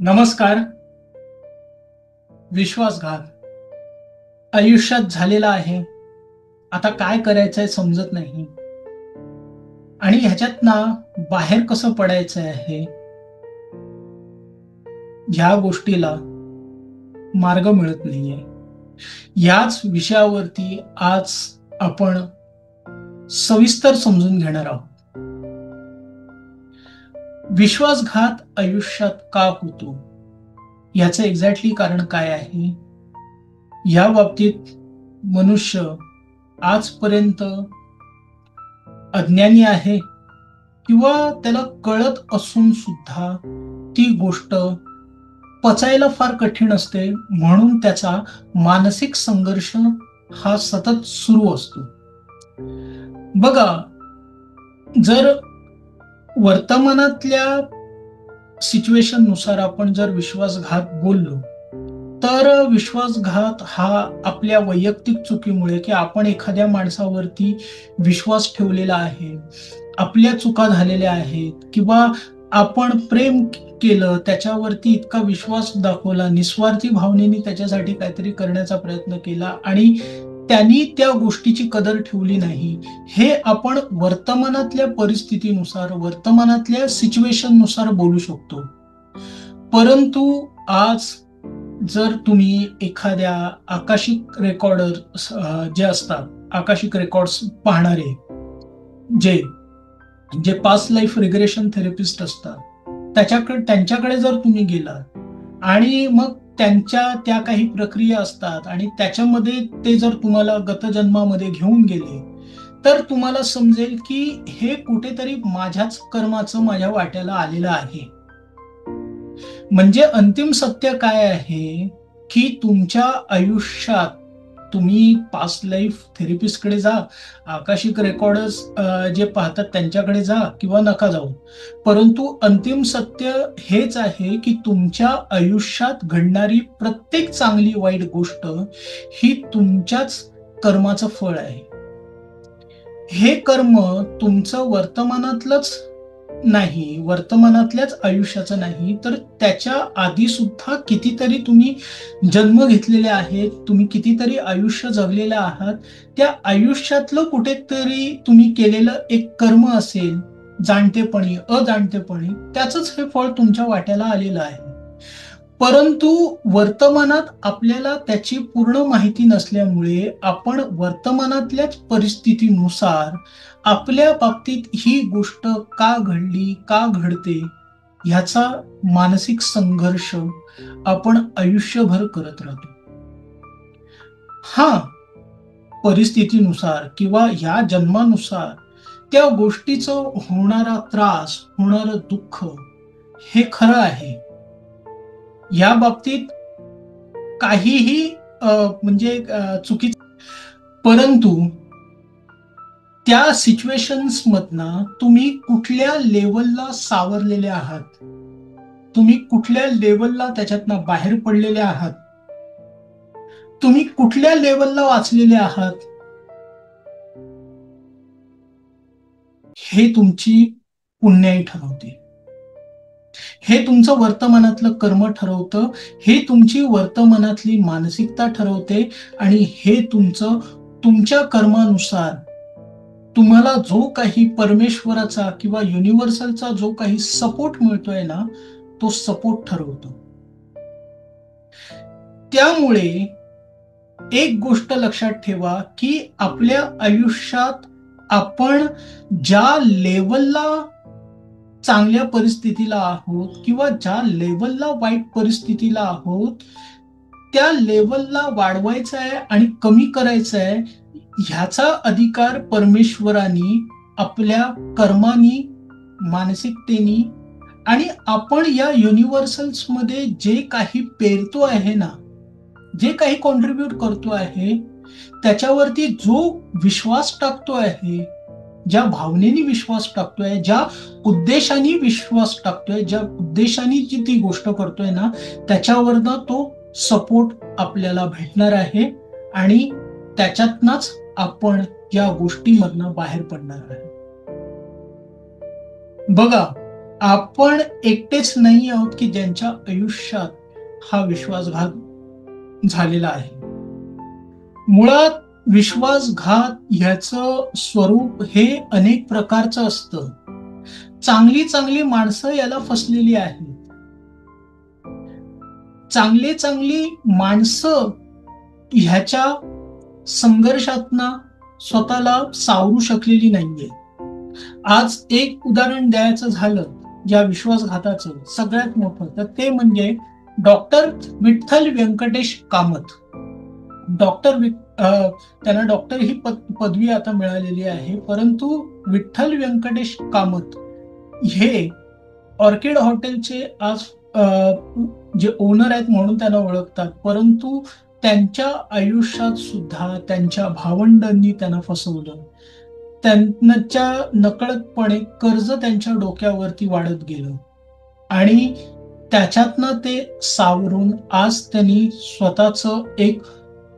नमस्कार. विश्वासघात आयुष्यात झालेला आहे. आता काय करायचंय समजत नाही आणि ह्याच्यातनं बाहेर कसं पडायचं आहे, ह्या गोष्टीला मार्ग मिळत नाहीये. याच विषयावरती आज आपण सविस्तर समजून घेणार आहोत. विश्वासघात आयुष्यात का होतो? याचं एक्झॅक्टली कारण काय आहे? या बाबतीत मनुष्य आजपर्यंत अज्ञानी आहे किंवा त्याला कळत असून सुद्धा ती गोष्ट पचायला फार कठीण असते, म्हणून त्याचा मानसिक संघर्ष हा सतत सुरू असतो. बघा, जर वर्तमानातल्या सिच्युएशन नुसार आपण जर विश्वासघात बोललो, तर विश्वासघात हा आपल्या वैयक्तिक चुकीमुळे की आपण एखाद्या माणसावरती विश्वास ठेवलेला आहे, आपल्या चुका झालेल्या आहेत किंवा आपण प्रेम केलं, त्याच्यावरती इतका विश्वास दाखवला, निस्वार्थी भावनेने त्याच्यासाठी काहीतरी करण्याचा प्रयत्न केला आणि त्यांनी त्या गोष्टीची कदर ठेवली नाही. हे आपण वर्तमानातल्या परिस्थितीनुसार, वर्तमानातल्या सिच्युएशननुसार बोलू शकतो. परंतु आज जर तुम्ही एखाद्या आकाशिक रेकॉर्डर जे असतात, आकाशिक रेकॉर्ड्स पाहणारे जे जे पास्ट लाईफ रिग्रेशन थेरपिस्ट असतात, त्यांच्याकडे जर तुम्ही गेलात आणि मग त्यांच्या त्या काही प्रक्रिया असतात आणि त्याच्यामध्ये ते जर तुम्हाला गतजन्मामध्ये घेऊन गेले, तर तुम्हाला समजेल की हे कुठेतरी माझ्याच कर्माचं माझ्या वाट्याला आलेलं आहे. म्हणजे अंतिम सत्य काय आहे, की तुमच्या आयुष्यात तुम्ही पास्ट लाईफ थेरपिस्टकडे जा, आकाशिक रेकॉर्डर्स जे पाहतात त्यांच्याकडे जा किंवा नका जाऊ. परंतु अंतिम सत्य हेच आहे, की तुमच्या आयुष्यात घडणारी प्रत्येक चांगली वाईट गोष्ट ही तुमच्याच कर्माचं फळ आहे. हे कर्म तुमचं वर्तमानातलंच नाही, वर्तमानातल्याच आयुष्याचं नाही, तर त्याच्या आधी सुद्धा कितीतरी तुम्ही जन्म घेतलेले आहेत, तुम्ही कितीतरी आयुष्य जगलेलं आहात. त्या आयुष्यातलं कुठेतरी तुम्ही केलेलं एक कर्म असेल, जाणतेपणी, अजाणतेपणी, त्याचंच हे फळ तुमच्या वाट्याला आलेलं आहे. परंतु वर्तमानात आपल्याला त्याची पूर्ण माहिती नसल्यामुळे आपण वर्तमानातल्याच परिस्थितीनुसार आपल्या बाबतीत ही गोष्ट का घडली, का घडते, ह्याचा मानसिक संघर्ष आपण आयुष्यभर करत राहतो. हा, परिस्थितीनुसार किंवा ह्या जन्मानुसार त्या गोष्टीचं होणारा त्रास, होणारं दुःख हे खरं आहे. या बाबतीत काहीही म्हणजे चुकीचं, परंतु त्या सिच्युएशन्स मधनं तुम्ही कुठल्या लेवलला सावरलेले आहात, तुम्ही कुठल्या लेवलला त्याच्यातनं बाहेर पडलेले आहात, तुम्ही कुठल्या लेवलला वाचलेले आहात, हे तुमची पुण्याई ठरवते. हे तुमचं वर्तमानातलं कर्म ठरवतं, हे तुमची वर्तमानातली मानसिकता ठरवते आणि हे तुमच्या कर्मानुसार तुम्हाला जो काही परमेश्वराचा किंवा युनिव्हर्सलचा जो काही सपोर्ट मिळतोय ना, तो सपोर्ट ठरवतो. त्यामुळे एक गोष्ट लक्षात ठेवा, की आपल्या आयुष्यात आपण ज्या लेवलला चांगल्या परिस्थितीला आहोत किंवा ज्या लेवलला वाईट परिस्थितीला आहोत, त्या लेवलला वाढवायचं आहे आणि कमी करायचं आहे, ह्याचा अधिकार परमेश्वराने आपल्या कर्मानी, मानसिकतेनी आणि आपण या युनिव्हर्सल्समध्ये जे काही पेरतो आहे ना, जे काही कॉन्ट्रीब्यूट करतो आहे, त्याच्यावरती जो विश्वास टाकतो आहे, ज्या भावनेने विश्वास टाकतोय, ज्या उद्देशाने विश्वास टाकतोय, ज्या उद्देशाने जी ती गोष्ट करतोय ना, त्याच्यावरनं तो सपोर्ट आपल्याला भेटणार आहे आणि त्याच्यातनच आपण या गोष्टीमधनं बाहेर पडणार आहे. बघा, आपण एकटेच नाही आहोत की ज्यांच्या आयुष्यात हा विश्वासघात झालेला आहे. मुळात विश्वासघात ह्याचं स्वरूप हे अनेक प्रकारचं असतं. चांगली चांगली माणसं याला फसलेली आहेत. चांगली माणसं ह्याच्या संघर्षातनं स्वतःला सावरू शकलेली नाहीये. आज एक उदाहरण द्यायचं झालं या विश्वासघाताचं सगळ्यात मोठं, तर ते म्हणजे डॉक्टर विठ्ठल व्यंकटेश कामत. डॉक्टर त्यांना डॉक्टर ही पदवी आता मिळालेली आहे, परंतु विठ्ठल व्यंकटेश कामत हे ऑर्किड हॉटेलचे आज जे ओनर आहेत म्हणून त्यांना ओळखतात, परंतु त्यांच्या आयुष्यात सुद्धा त्यांच्या भावंडांनी त्यांना फसवलं. त्यांच्या नकळतपणे कर्ज त्यांच्या डोक्यावरती वाढत गेलं आणि त्याच्यातनं ते सावरून आज त्यांनी स्वतःचं एक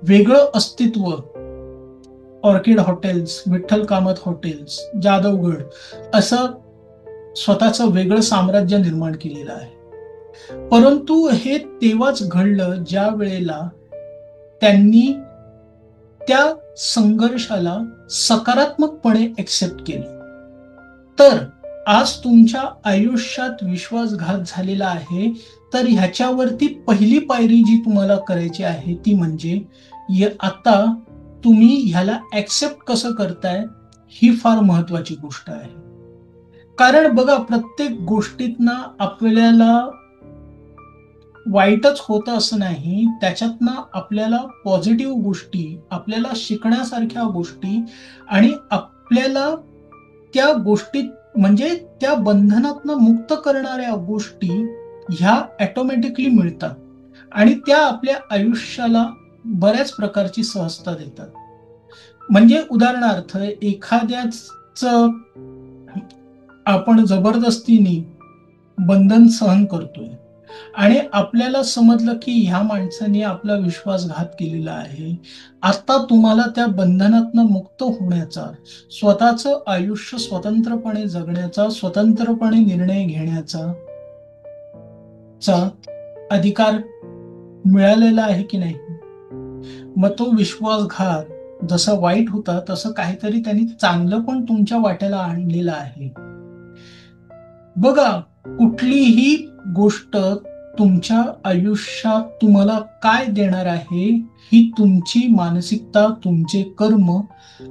वेगळं अस्तित्व, orchid hotels, Vitthal Kamat hotels, Jadhavgad, असं स्वतःचं वेगळं साम्राज्य निर्माण केलेलं आहे. परंतु हे तेव्हाच घडलं ज्या वेळेला त्यांनी त्या संघर्षाला सकारात्मकपणे एक्सेप्ट केलं. तर आज तुमच्या आयुष्यात विश्वासघात झालेला आहे, तर ह्याच्यावरती पहिली पायरी जी तुम्हाला करायची आहे ती म्हणजे आता तुम्ही ह्याला एक्सेप्ट कसं करताय ही फार महत्वाची गोष्ट आहे. कारण बघा, प्रत्येक गोष्टीतनं आपल्याला वाईटच होतं असं नाही, त्याच्यातनं आपल्याला पॉझिटिव्ह गोष्टी, आपल्याला शिकण्यासारख्या गोष्टी आणि आपल्याला त्या गोष्टीत म्हणजे त्या बंधनातनं मुक्त करणाऱ्या गोष्टी ह्या ऑटोमॅटिकली मिळतात आणि त्या आपल्या आयुष्याला बऱ्याच प्रकारची सहजता देतात. म्हणजे उदाहरणार्थ, एखाद्याच आपण जबरदस्तीने बंधन सहन करतोय आणि आपल्याला समजलं की ह्या माणसाने आपला विश्वासघात केलेला आहे. आता तुम्हाला त्या बंधनातनं मुक्त होण्याचा, स्वतःचं आयुष्य स्वतंत्रपणे जगण्याचा, स्वतंत्रपणे निर्णय घेण्याचा अधिकार मिळालेला आहे की नाही? मग तो विश्वासघात जसा वाईट होता तसं काहीतरी त्यांनी चांगलं पण तुमच्या वाट्याला आणलेलं आहे. बघा, कुठलीही गोष्ट तुमच्या आयुष्यात तुम्हाला काय देणार आहे ही तुमची मानसिकता, तुमचे कर्म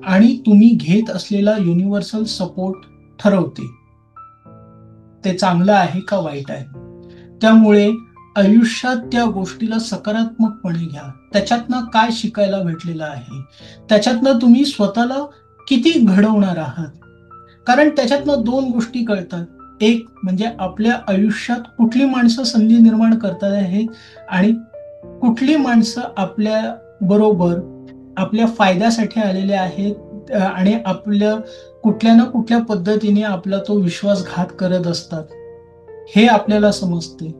आणि तुम्ही घेत असलेला युनिव्हर्सल सपोर्ट ठरवते. ते चांगलं आहे का वाईट आहे. त्यामुळे आयुष्यात त्या गोष्टीला सकारात्मकपणे घ्या. त्याच्यातनं काय शिकायला भेटलेलं आहे, त्याच्यातनं तुम्ही स्वतःला किती घडवणार आहात. कारण त्याच्यातनं दोन गोष्टी कळतात. एक म्हणजे आपल्या आयुष्यात कुठली माणसं संधी निर्माण करतात आहेत आणि कुठली माणसं आपल्या बरोबर आपल्या फायद्यासाठी आलेले आहेत आणि आपल्या कुठल्या ना कुठल्या पद्धतीने आपला तो विश्वासघात करत असतात, हे आपल्याला समजते.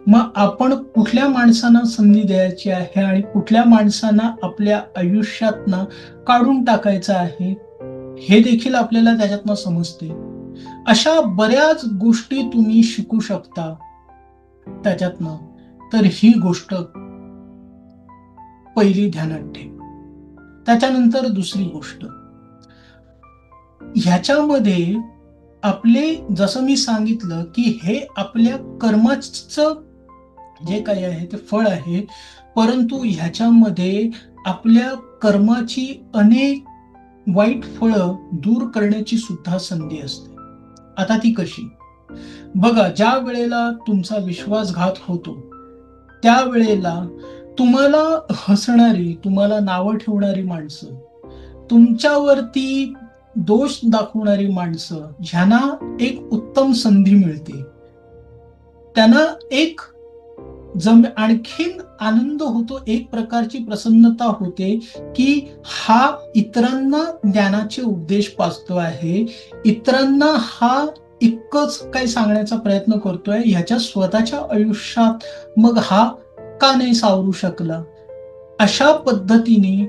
मग आपण कुठल्या माणसांना संधी द्यायची आहे आणि कुठल्या माणसांना आपल्या आयुष्यातनं काढून टाकायचं आहे हे देखील आपल्याला त्याच्यातनं समजते. अशा बऱ्याच गोष्टी तुम्ही शिकू शकता त्याच्यातनं. तर ही गोष्ट पहिली ध्यानात ठेव. त्याच्यानंतर दुसरी गोष्ट, ह्याच्यामध्ये आपले, जसं मी सांगितलं की हे आपल्या कर्माचं जे काही आहे ते फळ आहे, परंतु ह्याच्यामध्ये आपल्या कर्माची अनेक वाईट फळं दूर करण्याची सुद्धा संधी असते. आता ती कशी? बघा, ज्या वेळेला तुमचा विश्वासघात होतो त्यावेळेला तुम्हाला हसणारी, तुम्हाला नावं ठेवणारी माणसं, तुमच्यावरती दोष दाखवणारी माणसं, ह्यांना एक उत्तम संधी मिळते. त्यांना एक आणखीन आनंद होतो, एक प्रकारची प्रसन्नता होते की हा इतरांना ज्ञानाचे उपदेश पाजतो आहे, इतरांना हा इतकंच काही सांगण्याचा प्रयत्न करतोय, ह्याच्या स्वतःच्या आयुष्यात मग हा का नाही सावरू शकला. अशा पद्धतीने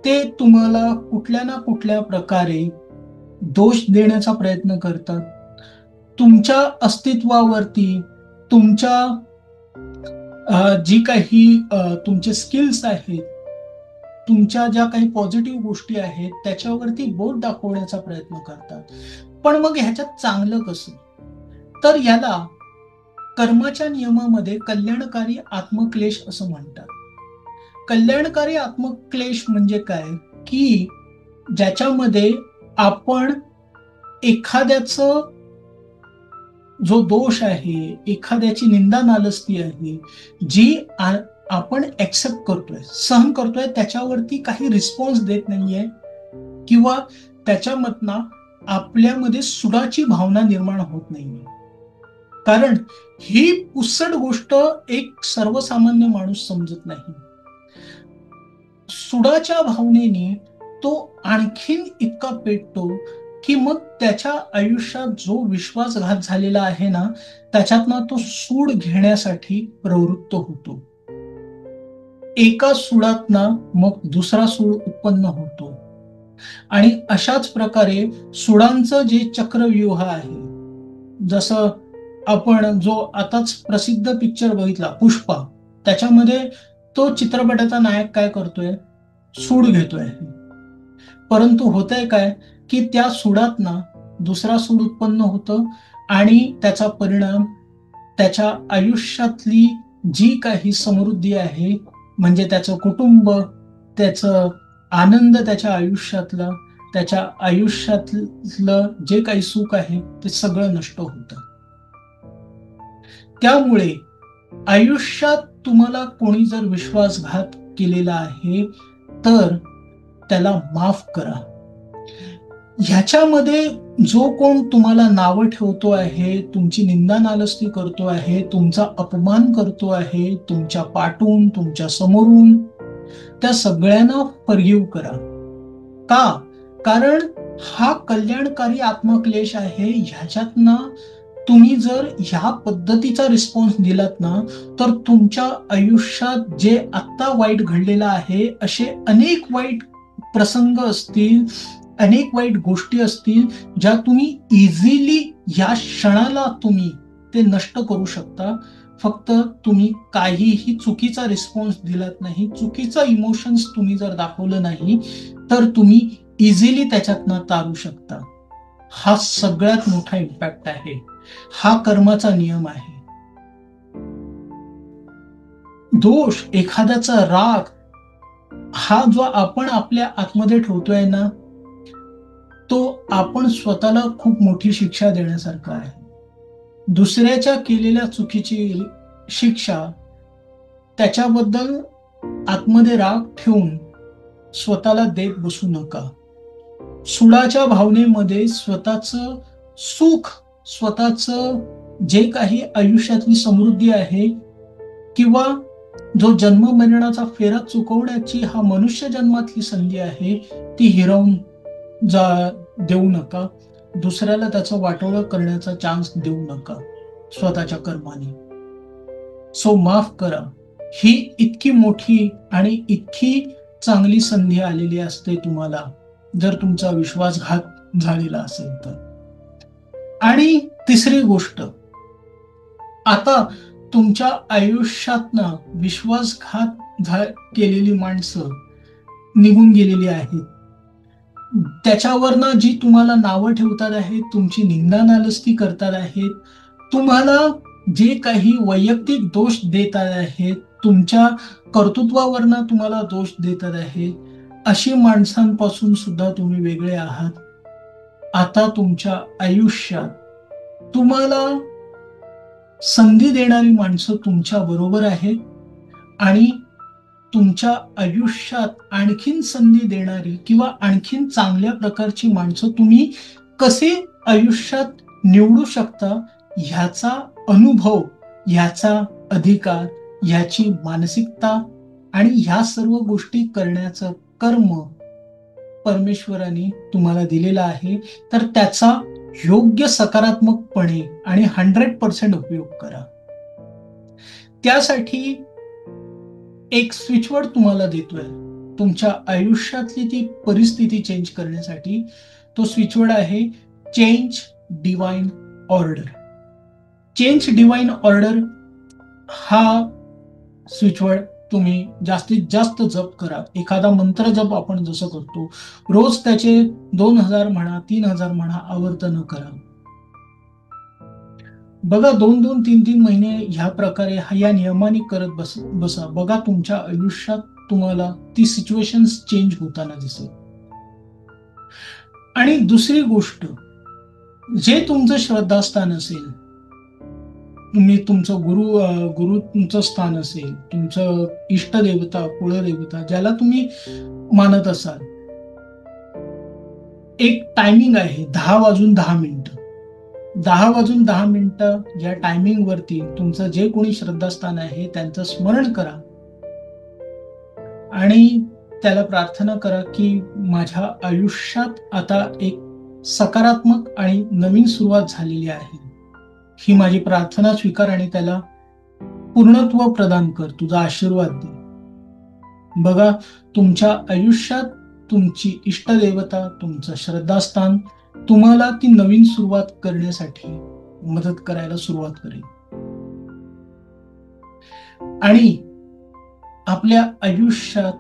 ते तुम्हाला कुठल्या ना कुठल्या प्रकारे दोष देण्याचा प्रयत्न करतात. तुमच्या अस्तित्वावरती, तुमच्या जी काही तुमचे स्किल्स आहेत, तुमच्या ज्या काही पॉझिटिव्ह गोष्टी आहेत त्याच्यावरती बोट दाखवण्याचा प्रयत्न करतात. पण मग ह्याच्यात चांगलं कसं? तर याला कर्माच्या नियमामध्ये कल्याणकारी आत्मक्लेश असं म्हणतात. कल्याणकारी आत्मक्लेश म्हणजे काय, की ज्याच्यामध्ये आपण एखाद्याचं जो दोष आहे, एखाद्याची निंदा नालस्ती आहे, जी आपण एक्सेप्ट करतोय, सहन करतोय, त्याच्यावरती काही रिस्पॉन्स देत नाहीये किंवा त्याच्यामधनं आपल्यामध्ये सुडाची भावना निर्माण होत नाहीये. कारण ही पुसट गोष्ट एक सर्वसामान्य माणूस समजत नाही. सुडाच्या भावनेने तो आणखीन इतका पेटतो की मग त्याच्या आयुष्यात जो विश्वासघात झालेला आहे ना, त्याच्यातनं तो सूड घेण्यासाठी प्रवृत्त होतो. एका सुडातनं मग दुसरा सूड उत्पन्न होतो आणि अशाच प्रकारे सुडांचं जे चक्रव्यूह आहे, जसं आपण जो आताच प्रसिद्ध पिक्चर बघितला पुष्पा, त्याच्यामध्ये तो चित्रपटाचा नायक काय करतोय, सूड घेतोय. परंतु होतंय काय, की त्या सुडातनं दुसरा सूड उत्पन्न होतं आणि त्याचा परिणाम त्याच्या आयुष्यातली जी काही समृद्धी आहे, म्हणजे त्याचं कुटुंब, त्याचं आनंद, त्याच्या आयुष्यातलं जे काही सुख आहे ते सगळं नष्ट होतं. त्यामुळे आयुष्यात तुम्हाला कोणी जर विश्वासघात केलेला आहे तर त्याला माफ करा. ह्याच्यामध्ये जो कोण तुम्हाला नावं ठेवतो आहे, तुमची निंदा नालस्ती करतो आहे, तुमचा अपमान करतो आहे, तुमच्या पाठून, तुमच्या समोरून, त्या सगळ्यांना फॉरगिव्ह करा. का? कारण हा कल्याणकारी आत्मक्लेश आहे. ह्याच्यातनं तुम्ही जर ह्या पद्धतीचा रिस्पॉन्स दिलात ना, तर तुमच्या आयुष्यात जे आत्ता वाईट घडलेलं आहे, असे अनेक वाईट प्रसंग असतील, अनेक वाईट गोष्टी असतील, ज्या तुम्ही इझिली या क्षणाला तुम्ही ते नष्ट करू शकता. फक्त तुम्ही काहीही चुकीचा रिस्पॉन्स दिलात नाही, चुकीचा इमोशन्स तुम्ही जर दाखवलं नाही, तर तुम्ही इझिली त्याच्यातनं तारू शकता. हा सगळ्यात मोठा इम्पॅक्ट आहे. हा कर्माचा नियम आहे. दोष, एखाद्याचा राग, हा जो आपण आपल्या आतमध्ये ठेवतोय ना, तो आपण स्वतःला खूप मोठी शिक्षा देण्यासारखा आहे. दुसऱ्याच्या केलेल्या चुकीची शिक्षा, त्याच्याबद्दल आतमध्ये राग ठेवून स्वतःला देत बसू नका. सुडाच्या भावनेमध्ये स्वतःचं सुख, स्वतःचं जे काही आयुष्यातली समृद्धी आहे किंवा जो जन्म मरणाचा फेरा चुकवण्याची हा मनुष्य जन्मातली संधी आहे, ती हिरावून देऊ नका. दुसऱ्याला त्याचं वाटोळं करण्याचा चान्स देऊ नका स्वतःच्या कर्माने. सो माफ करा. ही इतकी मोठी आणि इतकी चांगली संधी आलेली असते तुम्हाला, जर तुमचा विश्वासघात झालेला असेल तर. आणि तिसरी गोष्ट, आता तुमच्या आयुष्यातनं विश्वासघात केलेली माणसं निघून गेलेली आहेत. त्याच्यावरनं जी तुम्हाला नावं ठेवतात आहेत, तुमची निंदा नालस्ती करतात आहेत, तुम्हाला जे काही वैयक्तिक दोष देतात आहेत, तुमच्या कर्तृत्वावरनं तुम्हाला दोष देतात आहेत, अशी माणसांपासून सुद्धा तुम्ही वेगळे आहात. आता तुमच्या आयुष्यात तुम्हाला संधी देणारी माणसं तुमच्या बरोबर आहेत आणि तुमच्या आयुष्यात आणखीन संधी देणारी किंवा आणखीन चांगल्या प्रकारची माणसं तुम्ही कसे आयुष्यात निवडू शकता, ह्याचा अनुभव, ह्याचा अधिकार, ह्याची मानसिकता आणि ह्या सर्व गोष्टी करण्याचं कर्म परमेश्वराने तुम्हाला दिलेला आहे. तर त्याचा योग्य सकारात्मकपणे आणि 100% उपयोग करा. त्यासाठी एक स्विचवर्ड तुम्हाला देतोय तुमच्या आयुष्यातली ती परिस्थिती चेंज करण्यासाठी. तो स्विचवर्ड आहे change divine order. Change divine order हा स्विचवर्ड तुम्ही जास्तीत जास्त जप करा. एखादा मंत्र जप आपण जसं करतो रोज त्याचे 2000 म्हणा, 3000 म्हणा, आवर्तन करा. बघा 2-2, 3-3 महिने ह्या प्रकारे या नियमाने करत बसा. बघा तुमच्या आयुष्यात तुम्हाला ती सिच्युएशन चेंज होताना दिसेल. आणि दुसरी गोष्ट, जे तुमचं श्रद्धास्थान असेल, तुम्ही तुमचं गुरुचं स्थान असेल, तुमचं इष्टदेवता, कुलदेवता ज्याला तुम्ही मानत असाल, एक टायमिंग आहे 10 वाजून 10 मिनिटं. 10 वाजून 10 मिनिटं या टायमिंग वरती तुमचं जे कोणी श्रद्धास्थान आहे त्यांचं स्मरण करा आणि त्याला प्रार्थना करा की माझ्या आयुष्यात आता एक सकारात्मक आणि नवीन सुरुवात झालेली आहे. ही माझी प्रार्थना स्वीकार आणि त्याला पूर्णत्व प्रदान कर, तुझा आशीर्वाद दे. बघा तुमच्या आयुष्यात तुमची इष्टदेवता, तुमचं श्रद्धास्थान तुम्हाला ती नवीन सुरुवात करण्यासाठी मदत करायला सुरुवात करेल. आणि आपल्या आयुष्यात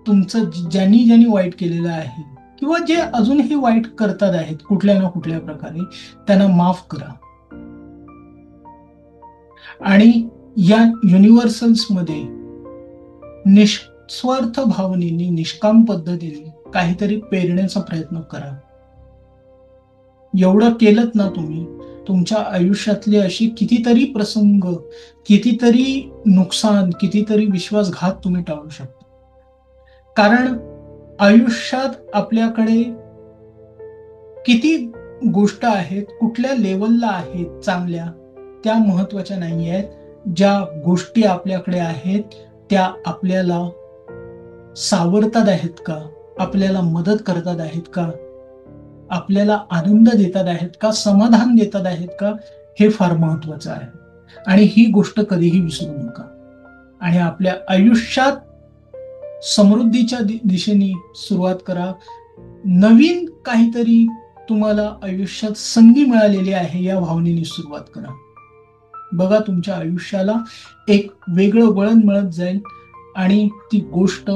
तुमचं ज्यांनी वाईट केलेलं आहे किंवा जे अजूनही वाईट करतात आहेत कुठल्या ना कुठल्या प्रकारे, त्यांना माफ करा. आणि या युनिव्हर्सल्स मध्ये निस्वार्थ भावनेने, निष्काम पद्धतीने काहीतरी पेरण्याचा प्रयत्न करा. एवढं केलं ना तुम्ही, तुमच्या आयुष्यातले अशी कितीतरी प्रसंग, कितीतरी नुकसान, कितीतरी विश्वासघात तुम्ही टाळू शकता. कारण आयुष्यात आपल्याकडे किती गोष्ट आहेत, कुठल्या लेवलला आहेत चांगल्या, त्या महत्वाच्या नाही आहेत. ज्या गोष्टी आपल्याकडे आहेत त्या आपल्याला सावरतात आहेत का, आपल्याला मदत करतात आहेत का, आपल्याला आनंद देतात आहेत का, समाधान देतात आहेत का, हे फार महत्वाचं आहे. आणि ही गोष्ट कधीही विसरू नका. आणि आपल्या आयुष्यात समृद्धीच्या दिशेने सुरुवात करा. नवीन काहीतरी तुम्हाला आयुष्यात संधी मिळालेली आहे या भावनेने सुरुवात करा. बघा तुमच्या आयुष्याला एक वेगळं वळण मिळत जाईल आणि ती गोष्ट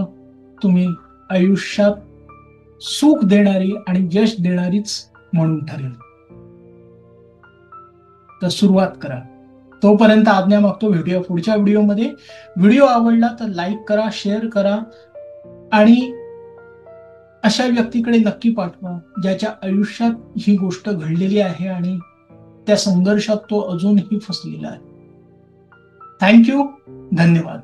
तुम्ही आयुष्यात सुख देणारी आणि यश देणारीच म्हणून ठरेल. तर सुरुवात करा. तोपर्यंत आज्ञा मागतो. भेटूया पुढच्या व्हिडिओमध्ये. व्हिडिओ आवडला तर लाईक करा, शेअर करा आणि अशा व्यक्तीकडे नक्की पाठवा ज्याच्या आयुष्यात ही गोष्ट घडलेली आहे आणि त्या संघर्षात तो अजूनही फसलेला आहे. थँक्यू. धन्यवाद.